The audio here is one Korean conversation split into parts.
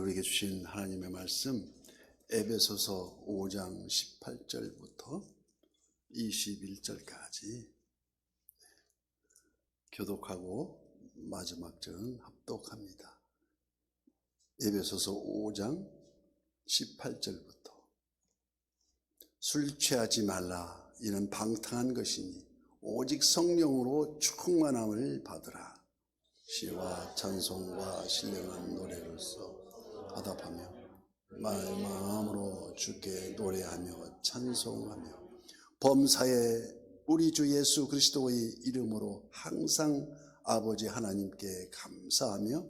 우리에게 주신 하나님의 말씀 에베소서 5장 18절부터 21절까지 교독하고 마지막 절은 합독합니다. 에베소서 5장 18절부터 술 취하지 말라. 이는 방탕한 것이니 오직 성령으로 충만함을 받으라. 시와 찬송과 신령한 노래로서 화답하며 마음으로 주께 노래하며 찬송하며 범사에 우리 주 예수 그리스도의 이름으로 항상 아버지 하나님께 감사하며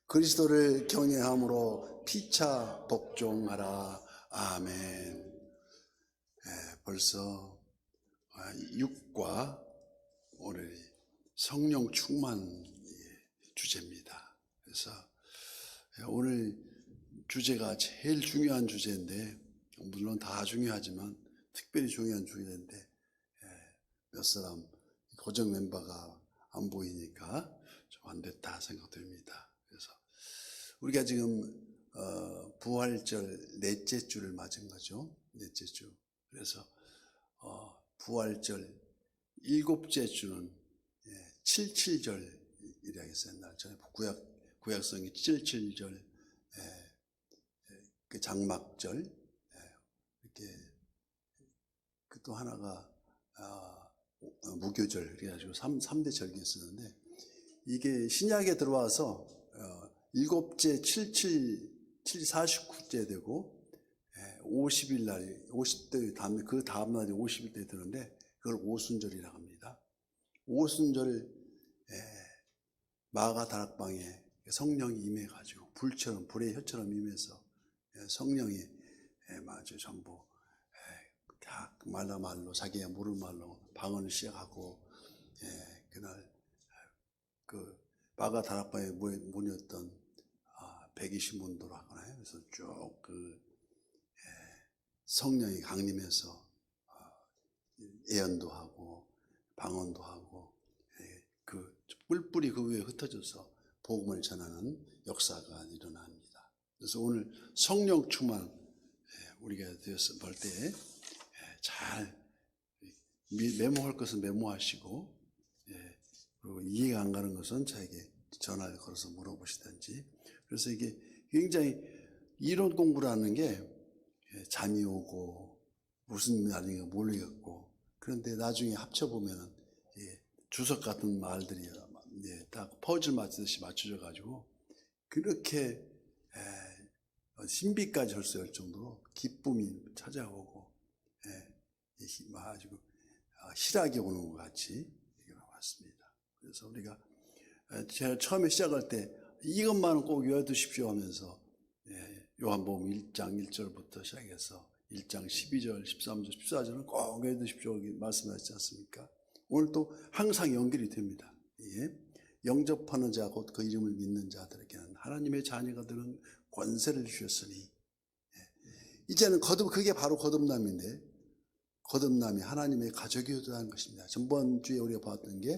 그리스도를 경외함으로 피차 복종하라. 아멘. 벌써 6과 오늘 성령 충만 주제입니다. 그래서 오늘 주제가 제일 중요한 주제인데, 물론 다 중요하지만 특별히 중요한 주제인데 몇 사람 고정 멤버가 안 보이니까 좀 안 됐다 생각됩니다. 그래서 우리가 지금 부활절 넷째 주를 맞은 거죠. 넷째 주. 그래서 부활절 일곱째 주는 77절이라 했어요. 옛날 전에 구약성이 77절, 그 장막절, 이렇게 또 하나가 무교절, 그래가지고 3대 절기 쓰는데, 이게 신약에 들어와서 일곱째 49째 되고 50일 날 50대 다음에 그 다음 날이 50일 때 되는데 그걸 오순절이라고 합니다. 오순절 마가 다락방에 성령이 임해가지고 불처럼 불의 혀처럼 임해서 성령이 마주 전부 다 말로 자기가 모르는 말로 방언을 시작하고 그날 그 마가 다락방에 모였던 120문도라고 하나요? 그래서 쭉 그 성령이 강림해서 예언도 하고 방언도 하고 그 뿔뿔이 그 위에 흩어져서 복음을 전하는 역사가 일어납니다. 그래서 오늘 성령 충만 우리가 되어서 볼 때 잘 메모할 것은 메모하시고, 그리고 이해가 안 가는 것은 저에게 전화를 걸어서 물어보시든지. 그래서 이게 굉장히 이론 공부라는 게 잠이 오고 무슨 말인가 모르겠고, 그런데 나중에 합쳐보면 주석 같은 말들이 다 퍼즐 맞추듯이 맞춰져 가지고 그렇게 신비까지 할 수 있을 정도로 기쁨이 찾아오고 아주 희락이 오는 것 같이 왔습니다. 그래서 우리가 제가 처음에 시작할 때 이것만은 꼭 외워두십시오 하면서 요한복음 1장 1절부터 시작해서 1장 12절, 13절, 14절은 꼭 외워두십시오 말씀하셨지 않습니까? 오늘 또 항상 연결이 됩니다. 영접하는 자 곧 그 이름을 믿는 자들에게는 하나님의 자녀가 되는 권세를 주셨으니, 이제는 그게 바로 거듭남인데, 거듭남이 하나님의 가족이 되는 것입니다. 전번 주에 우리가 봤던 게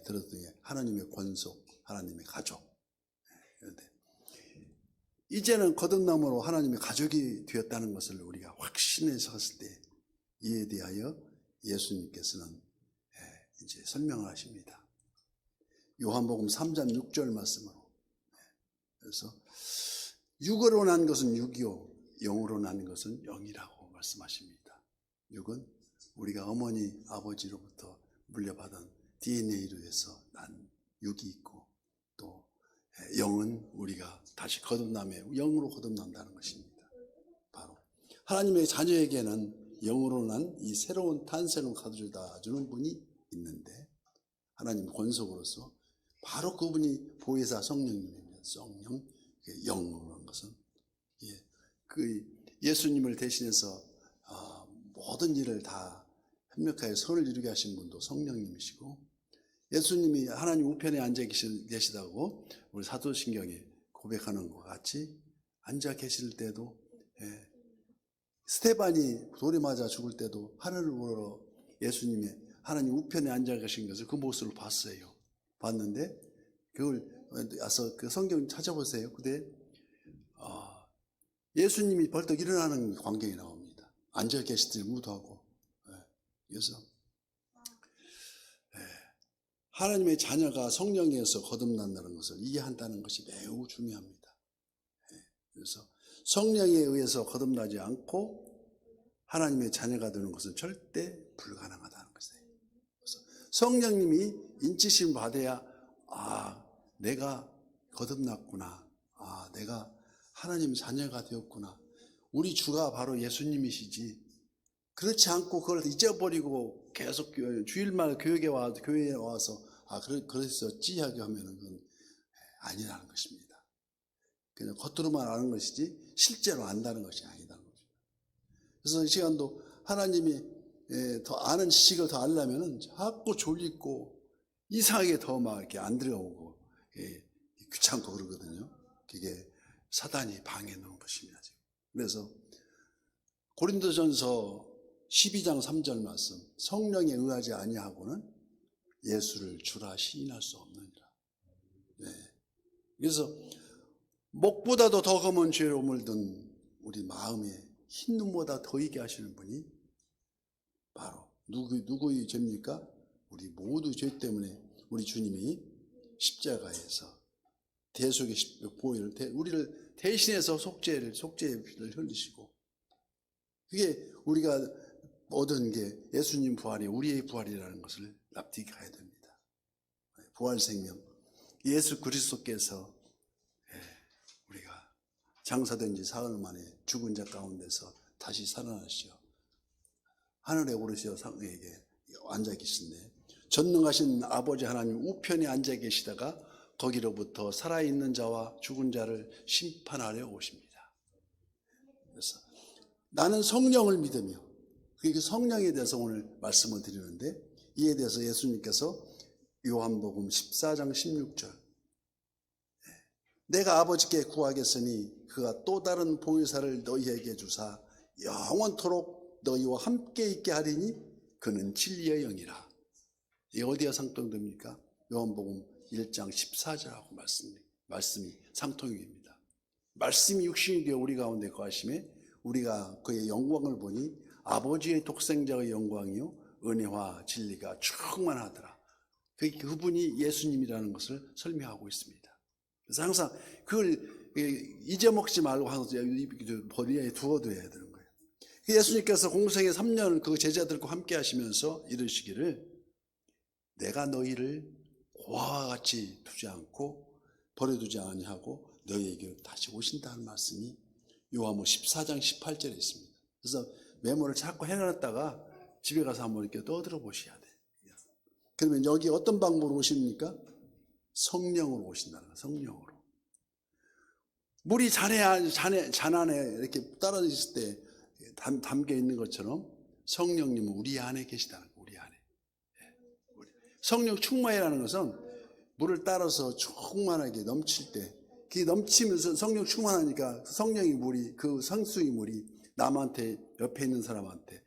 들었던 게 하나님의 권속, 하나님의 가족. 그런데 이제는 거듭남으로 하나님의 가족이 되었다는 것을 우리가 확신해서 했을 때 이에 대하여 예수님께서는 이제 설명을 하십니다. 요한복음 3장 6절 말씀으로. 그래서 육으로 난 것은 육이요 영으로 난 것은 영이라고 말씀하십니다. 육은 우리가 어머니 아버지로부터 물려받은 DNA로 해서 난 육이 있고, 또 영은 우리가 다시 거듭남에 영으로 거듭난다는 것입니다. 바로 하나님의 자녀에게는 영으로 난 이 새로운 탄생을 가져다 주는 분이 있는데, 하나님의 권속으로서 바로 그분이 보혜사 성령님입니다. 성령, 영으로 난 것은 그 예수님을 대신해서 모든 일을 다 협력하여 선을 이루게 하신 분도 성령님이시고, 예수님이 하나님 우편에 앉아 계시다고 우리 사도신경에 고백하는 것 같이 앉아 계실 때도, 스테반이 돌에 맞아 죽을 때도 하늘을 보러 예수님의 하나님 우편에 앉아 계신 것을 그 모습을 봤어요. 봤는데 그걸 와서 그 성경 찾아보세요. 근데 예수님이 벌떡 일어나는 광경이 나옵니다. 앉아 계시더니 무도하고. 그래서 하나님의 자녀가 성령에 의해서 거듭난다는 것을 이해한다는 것이 매우 중요합니다. 그래서 성령에 의해서 거듭나지 않고 하나님의 자녀가 되는 것은 절대 불가능하다는 것이에요. 그래서 성령님이 인치심 받아야 내가 거듭났구나. 내가 하나님 자녀가 되었구나. 우리 주가 바로 예수님이시지. 그렇지 않고 그걸 잊어버리고 계속 주일마다 교회에 와서 그랬었지 하게 하면은 그건 아니라는 것입니다. 그냥 겉으로만 아는 것이지 실제로 안다는 것이 아니다는 거죠. 그래서 이 시간도 하나님이 더 아는 지식을 더 알려면은 자꾸 졸리고 이상하게 더 막 이렇게 안 들어오고 귀찮고 그러거든요. 그게 사단이 방해 놓은 것입니다. 그래서 고린도전서 12장 3절 말씀, 성령에 의하지 아니하고는 예수를 주라 시인할 수 없느니라. 그래서 목보다도 더 검은 죄로 물든 우리 마음에 흰 눈보다 더 익게 하시는 분이 바로 누구의 죄입니까? 우리 모두 죄 때문에 우리 주님이 십자가에서 대속의 보혈을 우리를 대신해서 속죄의 피를 흘리시고, 그게 우리가 얻은 게 예수님 부활이 우리의 부활이라는 것을 납득해야 됩니다. 부활 생명, 예수 그리스도께서 우리가 장사된 지 사흘 만에 죽은 자 가운데서 다시 살아나시죠. 하늘에 오르셔 상에게 앉아 계신데, 전능하신 아버지 하나님 우편에 앉아 계시다가 거기로부터 살아있는 자와 죽은 자를 심판하려 오십니다. 그래서 나는 성령을 믿으며, 그 성령에 대해서 오늘 말씀을 드리는데, 이에 대해서 예수님께서 요한복음 14장 16절, 내가 아버지께 구하겠으니 그가 또 다른 보혜사를 너희에게 주사 영원토록 너희와 함께 있게 하리니 그는 진리의 영이라. 이 어디가 상통됩니까? 요한복음 1장 14절하고 말씀이 상통입니다. 말씀이 육신이 되어 우리 가운데 거하심에 우리가 그의 영광을 보니 아버지의 독생자의 영광이요 은혜와 진리가 충만하더라. 그분이 예수님이라는 것을 설명하고 있습니다. 그래서 항상 그걸 잊어먹지 말고 항상 머리에 두어둬야 되는 거예요. 예수님께서 공생의 3년을 그 제자들과 함께 하시면서 이르시기를, 내가 너희를 고아와 같이 두지 않고 버려두지 아니하고 너희에게 다시 오신다는 말씀이 요한복음 14장 18절에 있습니다. 그래서 메모를 자꾸 해놨다가 집에 가서 한번 이렇게 떠들어 보셔야 돼요. 그러면 여기 어떤 방법으로 오십니까? 성령으로 오신다는 거예요. 성령으로. 물이 잔 안에 이렇게 떨어졌을 때 담겨 있는 것처럼 성령님은 우리 안에 계시다는 거예요. 우리 안에. 성령 충만이라는 것은 물을 따라서 충만하게 넘칠 때, 그게 넘치면서 성령 충만하니까 성령의 물이, 그 성수의 물이 남한테, 옆에 있는 사람한테,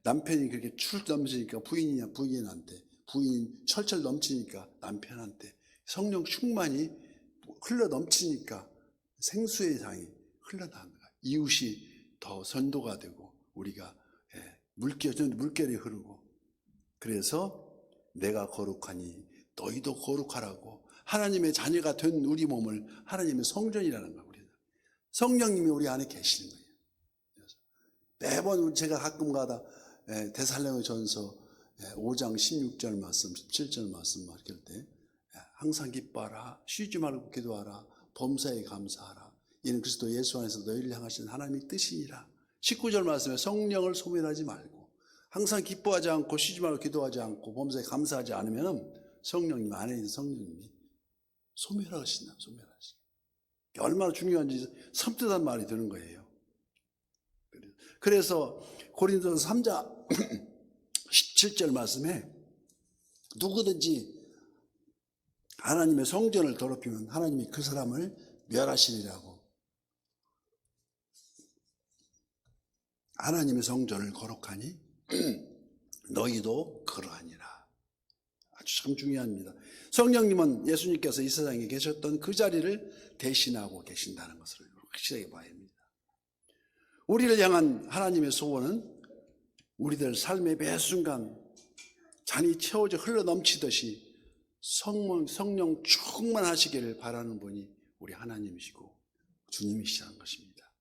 남편이 그렇게 출 넘치니까 부인한테, 부인이 철철 넘치니까 남편한테, 성령 충만이 흘러 넘치니까 생수의 장이 흘러나옵니다. 이웃이 더 선도가 되고 우리가 물결이 흐르고, 그래서 내가 거룩하니 너희도 거룩하라고, 하나님의 자녀가 된 우리 몸을 하나님의 성전이라는 거예요. 성령님이 우리 안에 계시는 거예요. 매번 제가 가끔가다 데살로니가전서 5장 16절 말씀, 17절 말씀 말할 때 항상 기뻐하라, 쉬지 말고 기도하라, 범사에 감사하라, 이는 그리스도 예수 안에서 너희를 향하신 하나님의 뜻이니라. 19절 말씀에 성령을 소멸하지 말고, 항상 기뻐하지 않고 쉬지 말고 기도하지 않고 범사에 감사하지 않으면 성령님 안에 있는 성령님이 소멸하신다. 얼마나 중요한지 섬뜩한 말이 되는 거예요. 그래서 고린도서 3장 17절 말씀에 누구든지 하나님의 성전을 더럽히면 하나님이 그 사람을 멸하시리라고. 하나님의 성전을 거룩하니 너희도 그러하니라. 아주 참 중요합니다. 성령님은 예수님께서 이 세상에 계셨던 그 자리를 대신하고 계신다는 것을 확실하게 봐야 합니다. 우리를 향한 하나님의 소원은 우리들 삶의 매 순간 잔이 채워져 흘러넘치듯이 성령 충만하시기를 바라는 분이 우리 하나님이시고 주님이시라는 것입니다.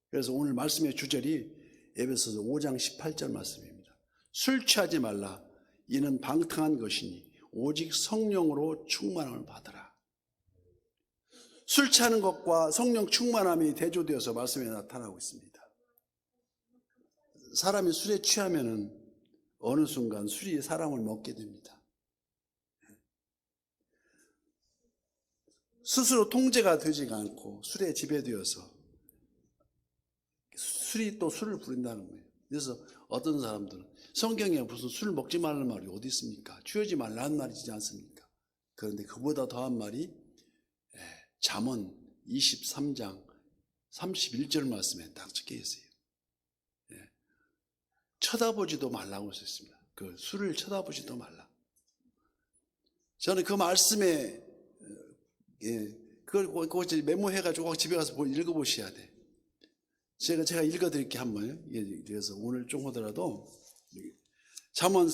그래서 오늘 말씀의 주절이 에베소서 5장 18절 말씀입니다. 술 취하지 말라. 이는 방탕한 것이니 오직 성령으로 충만함을 받으라. 술 취하는 것과 성령 충만함이 대조되어서 말씀에 나타나고 있습니다. 사람이 술에 취하면은 어느 순간 술이 사람을 먹게 됩니다. 스스로 통제가 되지가 않고 술에 지배되어서 술이 또 술을 부린다는 거예요. 그래서 어떤 사람들은 성경에 무슨 술 먹지 말라는 말이 어디 있습니까? 취하지 말라는 말이지 않습니까? 그런데 그보다 더한 말이 잠언 23장 31절 말씀에 딱 적혀 있어요. 쳐다보지도 말라고 썼습니다. 그 술을 쳐다보지도 말라. 저는 그 말씀에 그걸 메모해가지고 집에 가서 읽어보셔야 돼. 제가 읽어드릴게 한번요. 그래서 오늘 좀 하더라도 잠언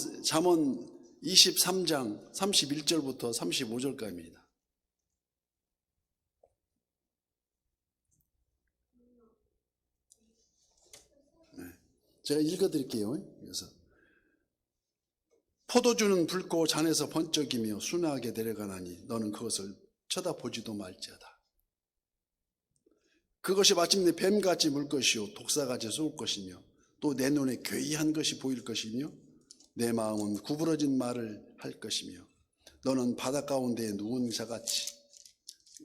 23장 31절부터 35절까지입니다. 제가 읽어드릴게요. 그래서 포도주는 붉고 잔에서 번쩍이며 순하게 내려가나니 너는 그것을 쳐다보지도 말지어다. 그것이 마침내 뱀같이 물 것이요 독사같이 쏠 것이며 또 내 눈에 괴이한 것이 보일 것이며 내 마음은 구부러진 말을 할 것이며 너는 바다 가운데에 누운 자같이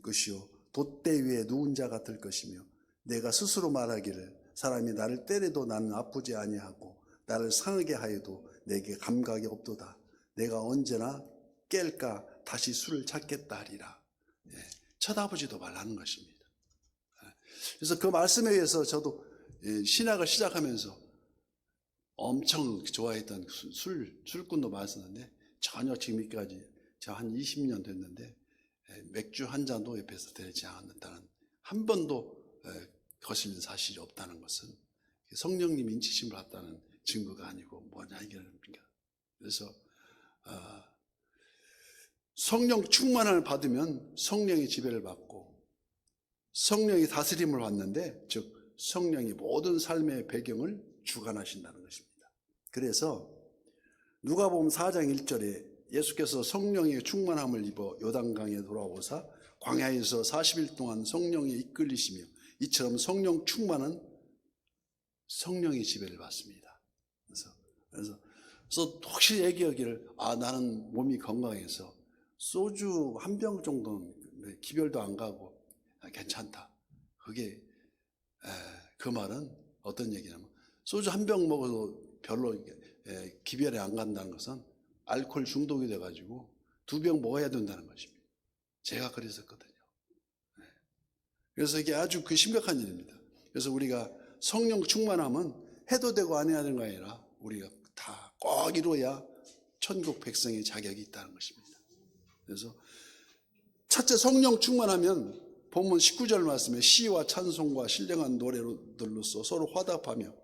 것이요 돛대 위에 누운 자 같을 것이며 내가 스스로 말하기를 사람이 나를 때려도 나는 아프지 아니하고 나를 상하게 하여도 내게 감각이 없도다. 내가 언제나 깰까 다시 술을 찾겠다 하리라. 쳐다보지도 말라는 것입니다. 그래서 그 말씀에 의해서 저도 신학을 시작하면서 엄청 좋아했던 술꾼도 많았었는데 전혀 지금까지 제가 한 20년 됐는데 맥주 한 잔도 옆에서 되지 않았다는 한 번도 거슬린 사실이 없다는 것은 성령님 인치심을 받다는 증거가 아니고 뭐냐 이게입니까? 그래서 성령 충만함을 받으면 성령의 지배를 받고 성령이 다스림을 받는데 즉 성령이 모든 삶의 배경을 주관하신다는 것입니다. 그래서 누가복음 4장 1절에 예수께서 성령의 충만함을 입어 요단강에 돌아오사 광야에서 40일 동안 성령에 이끌리시며 이처럼 성령 충만은 성령의 지배를 받습니다. 그래서 혹시 얘기하기를 나는 몸이 건강해서 소주 한 병 정도는 기별도 안 가고 괜찮다. 그게 그 말은 어떤 얘기냐면 소주 한 병 먹어도 별로 기별이 안 간다는 것은 알코올 중독이 돼가지고 2병 먹어야 된다는 것입니다. 제가 그랬었거든요. 그래서 이게 아주 심각한 일입니다. 그래서 우리가 성령 충만함은 해도 되고 안 해야 되는 거 아니라 우리가 다 꼭 이루어야 천국 백성의 자격이 있다는 것입니다. 그래서 첫째 성령 충만하면 본문 19절 말씀에 시와 찬송과 신령한 노래들로서 서로 화답하며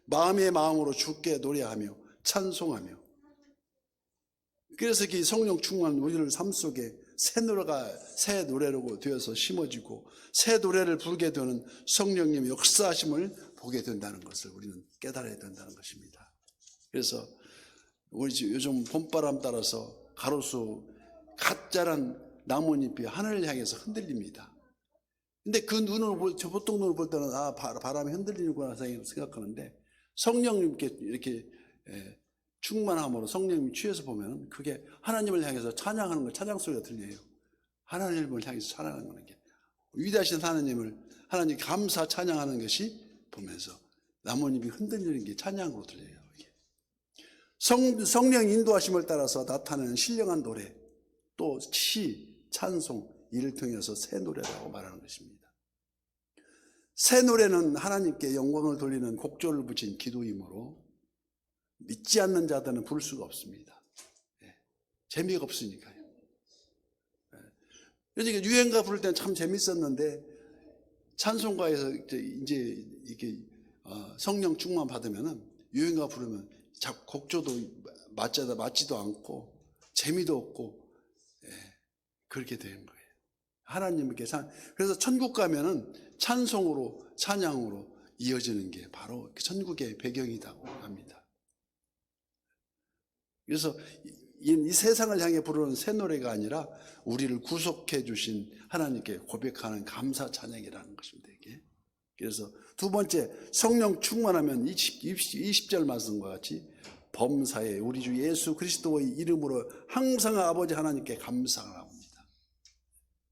마음의 마음으로 주께 노래하며 찬송하며 그래서 이 성령 충만 우리를 삶 속에 새 노래로 되어서 심어지고 새 노래를 부르게 되는 성령님의 역사하심을 보게 된다는 것을 우리는 깨달아야 된다는 것입니다. 그래서 우리 요즘 봄바람 따라서 가로수 갓 자란 나뭇잎이 하늘을 향해서 흔들립니다. 근데 그 보통 눈을 볼 때는 바람이 흔들리는구나 생각하는데 성령님께 이렇게 충만함으로 성령님이 취해서 보면 그게 하나님을 향해서 찬양하는 거 찬양 소리가 들려요. 하나님을 향해서 찬양하는 거는 게 위대하신 하나님 감사 찬양하는 것이 보면서 나뭇잎이 흔들리는 게 찬양으로 들려요. 성령 인도하심을 따라서 나타나는 신령한 노래 또 시, 찬송 이를 통해서 새 노래라고 말하는 것입니다. 새 노래는 하나님께 영광을 돌리는 곡조를 붙인 기도이므로 믿지 않는 자들은 부를 수가 없습니다. 재미가 없으니까요. 그러니까 유행가 부를 때는 참 재밌었는데 찬송가에서 이제 이게 성령 충만 받으면은 유행가 부르면 곡조도 맞지도 않고 재미도 없고 그렇게 되는 거예요. 하나님께 그래서 천국 가면은 찬송으로 찬양으로 이어지는 게 바로 천국의 배경이라고 합니다. 그래서 이 세상을 향해 부르는 새 노래가 아니라 우리를 구속해 주신 하나님께 고백하는 감사 찬양이라는 것입니다. 이게. 그래서 두 번째, 성령 충만하면 20절 말씀과 같이 범사에 우리 주 예수 그리스도의 이름으로 항상 아버지 하나님께 감사를 합니다.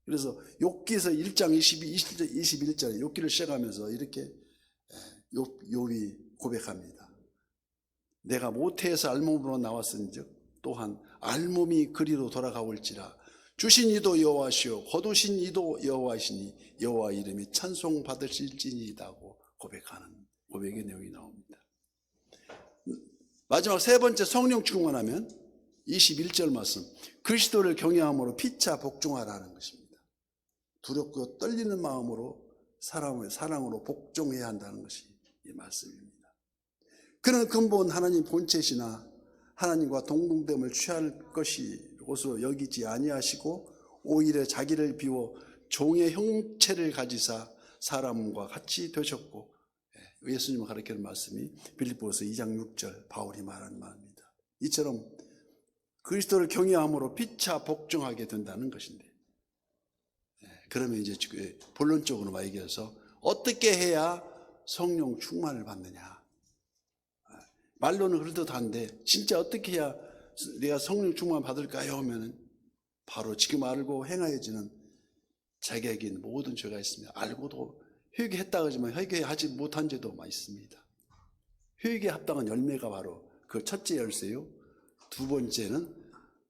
그래서 욥기서 1장 21절에 욥기를 시작하면서 이렇게 욥이 고백합니다. 내가 모태에서 알몸으로 나왔은즉 또한 알몸이 그리로 돌아가올지라 주신 이도 여호와시오 거두신 이도 여호와시니 여호와 이름이 찬송 받으실지니이다고 고백하는 고백의 내용이 나옵니다. 마지막 세 번째, 성령 충만하면 21절 말씀, 그리스도를 경외함으로 피차 복종하라는 것입니다. 두렵고 떨리는 마음으로 사랑으로 복종해야 한다는 것이 이 말씀입니다. 그는 근본 하나님 본체시나 하나님과 동등됨을 취할 것이로서 여기지 아니하시고 오히려 자기를 비워 종의 형체를 가지사 사람과 같이 되셨고, 예수님을 가르치는 말씀이 빌립보서 2장 6절 바울이 말하는 말입니다. 이처럼 그리스도를 경외함으로 피차 복종하게 된다는 것인데, 그러면 이제 본론적으로 얘기해서 어떻게 해야 성령 충만을 받느냐. 말로는 그래도 한데 진짜 어떻게 해야 내가 성령 충만 받을까요? 하면은 바로 지금 알고 행하여지는 자기에게 있는 모든 죄가 있습니다. 알고도 회개했다고 하지만 회개하지 못한 죄도 많이 있습니다. 회개에 합당한 열매가 바로 그 첫째 열쇠요. 두 번째는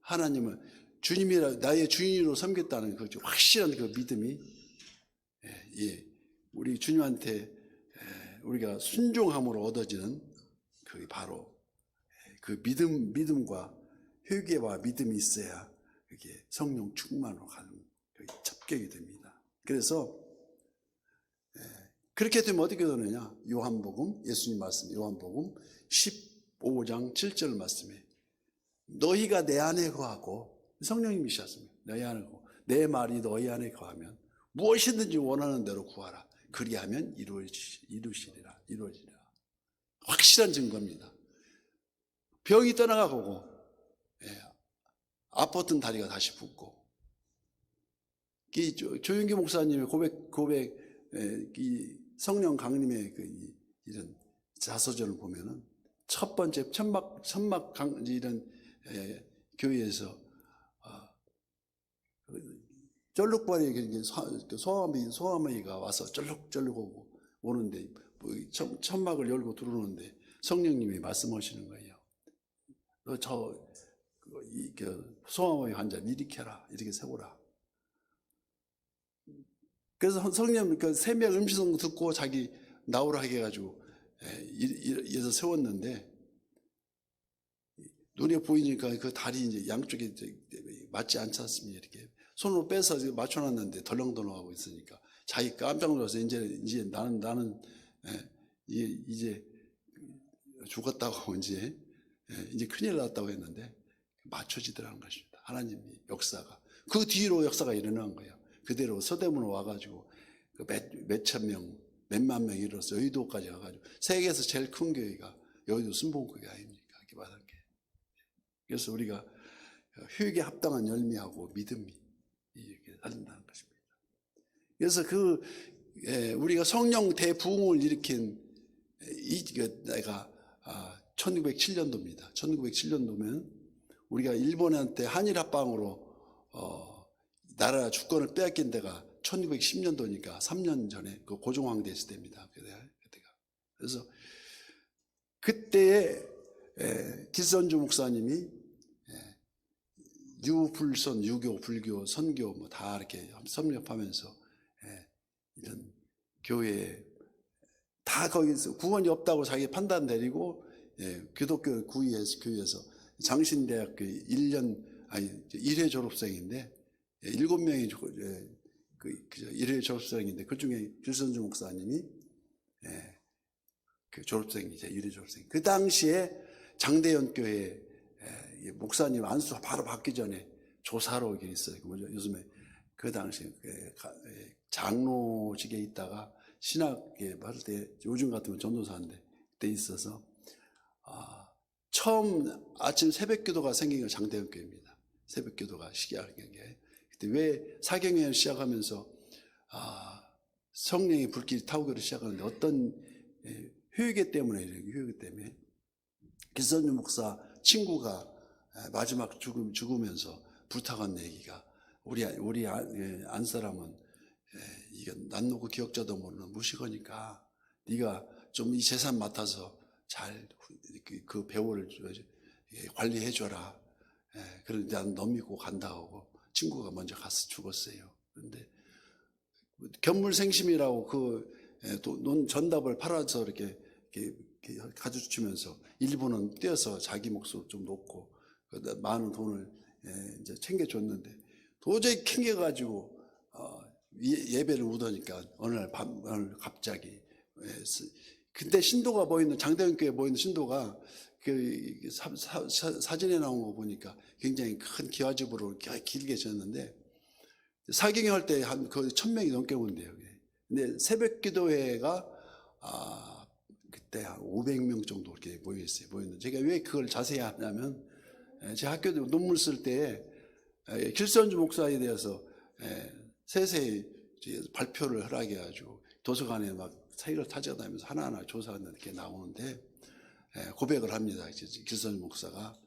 하나님을 주님이라 나의 주인으로 섬겼다는 그 확실한 그 믿음이 우리 주님한테 우리가 순종함으로 얻어지는 그 바로 그 믿음과 회개와 믿음이 있어야 그게 성령 충만으로 가는 첩격이 됩니다. 그래서 그렇게 되면 어떻게 되느냐? 요한복음, 예수님 말씀 요한복음 15장 7절 말씀에 너희가 내 안에 거하고 성령님이셨습니다. 너희 안에 거하고 내 말이 너희 안에 거하면 무엇이든지 원하는 대로 구하라. 그리하면 이루어지리라. 확실한 증거입니다. 병이 떠나가고 아팠던 다리가 다시 붓고 조윤기 목사님의 고백 이 성령 강림의 이런 자서전을 보면은 첫 번째 천막 이런 교회에서 쩔룩발이 소아머니가 와서 쩔룩 오는데 천막을 열고 들어오는데 성령님이 말씀하시는 거예요. 너 소아머니 환자를 일으켜라, 이렇게 세우라. 그래서 성령 그 새벽 음식성 듣고 자기 나오라 해가지고 이래서 세웠는데 눈에 보이니까 그 다리 이제 양쪽에 맞지 않지 않습니까? 이렇게 손으로 빼서 맞춰놨는데 덜렁덜렁하고 있으니까 자기 깜짝 놀라서 이제 나는 이제 죽었다고 이제 큰일 났다고 했는데 맞춰지더라는 것입니다. 하나님의 역사가 그 뒤로 역사가 일어난 거예요. 그대로 서대문으로 와가지고 몇천 명, 몇만 명이 이뤄서 여의도까지 와가지고 세계에서 제일 큰 교회가 여의도 순복음교회 아닙니까? 이렇게 말한 게. 그래서 우리가 회개에 합당한 열매하고 믿음이 이렇게 살린다는 것입니다. 그래서 우리가 성령 대부흥을 일으킨 내가 1907년도입니다. 1907년도면 우리가 일본한테 한일 합방으로 나라 주권을 빼앗긴 데가 1910년도니까 3년 전에 그 고종황대 있을 때입니다. 그때가. 그래서 그때에 기선주 목사님이 유불선, 유교, 불교, 선교 뭐 다 이렇게 섭렵하면서 이런 교회에 다 거기서 구원이 없다고 자기 판단 내리고 기독교 교회에서 장신대학교 1회 졸업생인데 7명이 1회 졸업생인데 그중에 길선주 목사님이 그 졸업생이죠. 유리 졸업생. 그 당시에 장대현 교회 목사님 안수 바로 받기 전에 조사로 오긴 있어요. 요즘에 그 당시에 장로직에 있다가 신학에 받을 때 요즘 같으면 전도사인데 그때 있어서 처음 아침 새벽기도가 생긴 게 장대현 교회입니다. 새벽기도가 시작한 게 그때 왜 사경회를 시작하면서 성령의 불길이 타오기를 시작하는데 어떤 효유계 때문에 효유계 때문에 기선유 목사 친구가 마지막 죽으면서 부탁한 얘기가 우리 안 사람은 이게 난 누구 기억자도 모르는 무식하니까 네가 좀 이 재산 맡아서 잘 그 배우를 관리해줘라. 그런데 난 너 믿고 간다 하고 친구가 먼저 가서 죽었어요. 그런데 견물생심이라고 논 전답을 팔아서 이렇게 가져주면서 일부는 떼어서 자기 몫으로 좀 놓고 많은 돈을 이제 챙겨줬는데 도저히 캥겨가지고 예배를 못 하니까 어느 날 갑자기 근데 신도가 보이는 장대현 교회 보이는 신도가 그 사진에 나온 거 보니까 굉장히 큰 기와집으로 길게 지었는데 사경회 할 때 한 거의 1,000명이 넘게 온대요. 근데 새벽 기도회가 그때 한 500명 정도 이렇게 모였어요. 모였는데 제가 왜 그걸 자세히 하냐면 제 학교 논문 쓸 때 길선주 목사에 대해서 세세히 발표를 허락해가지고 도서관에 막 책을 찾아다니면서 하나하나 조사하는 이렇게 나오는데 고백을 합니다. 길선주 목사가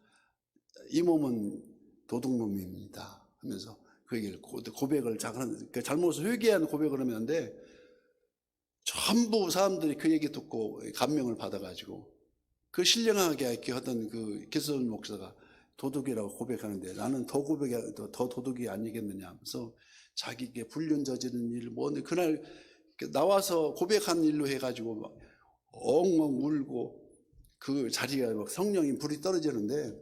이 몸은 도둑놈입니다 하면서 그 얘기를 고백을 잘못을 회개한 고백을 하는데 전부 사람들이 그 얘기 듣고 감명을 받아가지고 그 신령하게 이렇게 하던 그 길선주 목사가 도둑이라고 고백하는데 나는 더 도둑이 아니겠느냐 하면서 자기에게 불륜 저지른 일 그날 나와서 고백한 일로 해가지고 막 엉엉 울고 그 자리가 막 성령이 불이 떨어지는데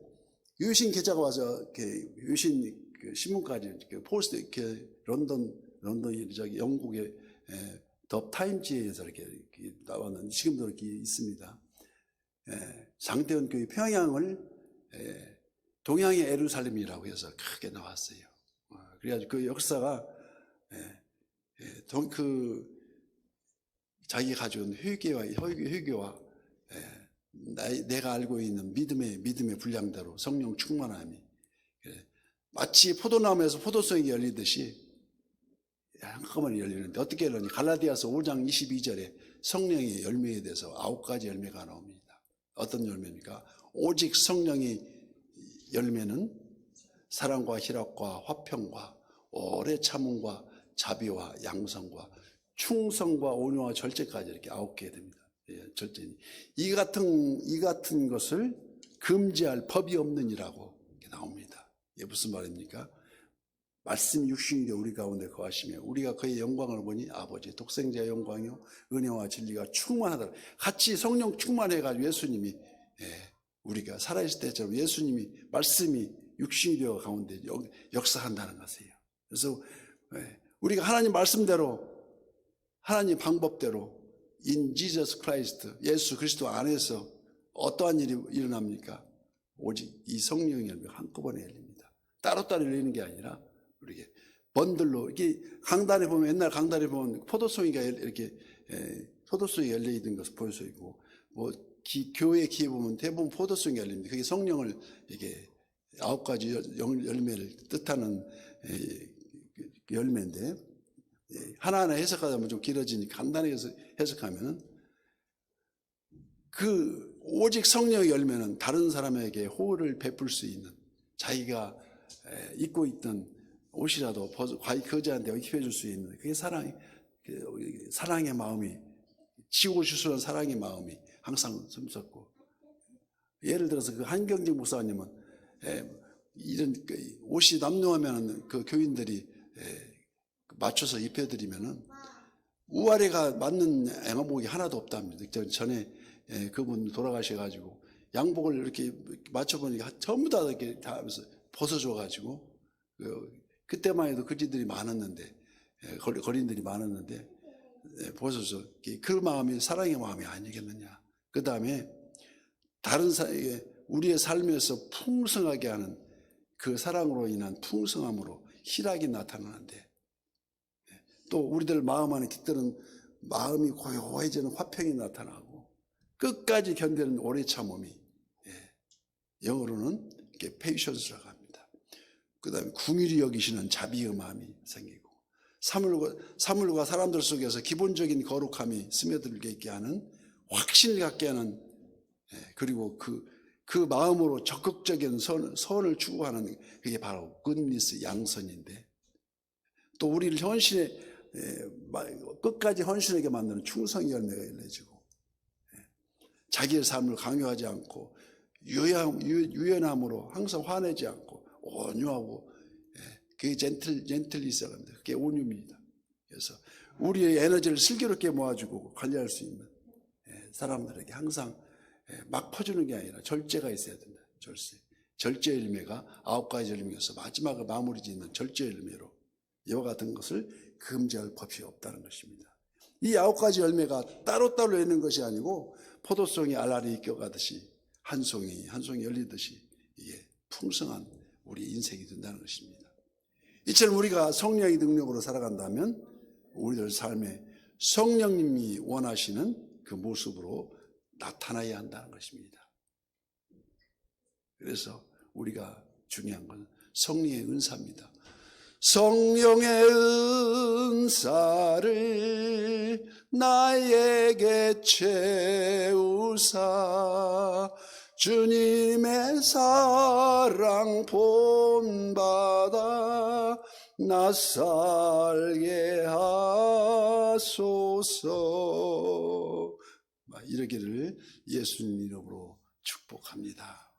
유신 기자가 와서 유신 신문까지 포스트 런던 저기 영국의 더 타임지에서 이렇게 나왔는 지금도 이렇게 있습니다. 장대현 교회 평양을 동양의 예루살렘이라고 해서 크게 나왔어요. 그래가지고 그 역사가 자기 가져온 회개와 내가 알고 있는 믿음의 분량대로 성령 충만함이 마치 포도나무에서 포도송이 열리듯이 한꺼번에 열리는데 어떻게 열리냐 갈라디아서 5장 22절에 성령의 열매에 대해서 9가지 열매가 나옵니다. 어떤 열매입니까? 오직 성령의 열매는 사랑과 희락과 화평과 오래 참음과 자비와 양성과 충성과 온유와 절제까지 이렇게 9개 됩니다. 절제. 이 같은 것을 금지할 법이 없느니라고 나옵니다. 이게 무슨 말입니까? 말씀이 육신이 되어 우리 가운데 거하시며 우리가 그의 영광을 보니 아버지 독생자의 영광이요 은혜와 진리가 충만하더라. 같이 성령 충만해가지고 예수님이 우리가 살아있을 때처럼 예수님이 말씀이 육신이 되어 가운데 역사한다는 것이에요. 그래서 우리가 하나님 말씀대로 하나님 방법대로 in Jesus Christ 예수 그리스도 안에서 어떠한 일이 일어납니까? 오직 이 성령의 열매가 한꺼번에 열립니다. 따로따로 열리는 게 아니라 우리게 번들로 이렇게 강단에 보면 옛날 강단에 보면 포도송이가 이렇게 포도송이 열려 있는 것을 보일 수 있고 교회 기에 보면 대부분 포도송이 열립니다. 그게 성령을 이렇게 9가지 열매를 뜻하는 열매인데 하나하나 해석하자면 좀 길어지니까 간단하게 해석하면 그 오직 성령의 열매는 다른 사람에게 호의를 베풀 수 있는 자기가 입고 있던 옷이라도 거지한테 입혀줄 수 있는 그게 사랑의 마음이 지고주수한 사랑의 마음이 항상 숨었고 예를 들어서 그 한경직 목사님은 이런 옷이 남루하면 그 교인들이 맞춰서 입혀드리면은 우아래가 맞는 앵어목이 하나도 없답니다. 전에 그분 돌아가셔가지고 양복을 이렇게 맞춰보니까 전부 다 이렇게 다 벗어줘가지고 그때만 해도 거리들이 많았는데 거린들이 많았는데 벗어서 그 마음이 사랑의 마음이 아니겠느냐. 그 다음에 다른 사에게 우리의 삶에서 풍성하게 하는 그 사랑으로 인한 풍성함으로 희락이 나타나는데, 또 우리들 마음 안에 깃드는 마음이 고요해지는 화평이 나타나고 끝까지 견디는 오래 참음이, 영어로는 이렇게 페이션스라고 합니다. 그 다음에 궁일이 여기시는 자비의 마음이 생기고, 사물과 사람들 속에서 기본적인 거룩함이 스며들게 있게 하는, 확신을 갖게 하는, 그리고 그 마음으로 적극적인 선을 추구하는, 그게 바로 굿니스, 양선인데, 또 우리를 끝까지 헌신하게 만드는 충성의 열매가 열려지고, 자기의 삶을 강요하지 않고 유연함으로 항상 화내지 않고 온유하고, 그게 젠틀리스라고 합니다. 그게 온유입니다. 그래서 우리의 에너지를 슬기롭게 모아주고 관리할 수 있는 사람들에게 항상 막 퍼주는 게 아니라 절제가 있어야 된다. 절제 열매가 9가지 열매에서 마지막을 마무리 짓는 절제 열매로, 이와 같은 것을 금지할 법이 없다는 것입니다. 이 9가지 열매가 따로따로 있는 것이 아니고 포도송이 알알이 껴가듯이 한 송이 열리듯이 이게 풍성한 우리 인생이 된다는 것입니다. 이처럼 우리가 성령의 능력으로 살아간다면 우리들 삶에 성령님이 원하시는 그 모습으로 나타나야 한다는 것입니다. 그래서 우리가 중요한 건 성령의 은사입니다. 성령의 은사를 나에게 채우사 주님의 사랑 본받아 나 살게 하소서. 이러기를 예수님 이름으로 축복합니다.